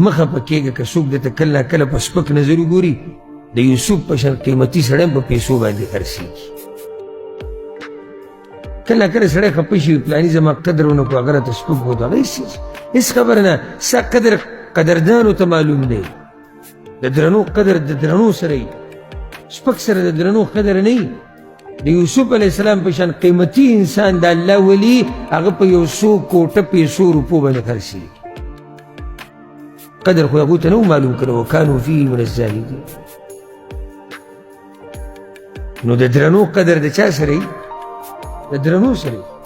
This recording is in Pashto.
مخه پکېږه که څوک درته کله ناکله په سپک نظر وګوري د یوسف په شان قیمتي سړی هم په پیسو باندې خرڅېږي. کله ناکله سړی خفه شي پلاني زما قدر ونه کړو هغه راته سپک بوت هغه هېڅ خبره نه ستا قدر قدردانو ته معلوم دی. د درنو قدر د درنو سره وي، سپک سره د درنو قدر نه وي. د یوسف علیه السلام په شان قیمتي انسان د الله ولی هغه په 100 کوټه پیسو روپو باندې خرڅېږي. قدر خو هغوی ته نه و معلوم کړی وکانو فیه من الزاهدین. نو د درنو قدر د چا سره وي؟ د درنو سره وي.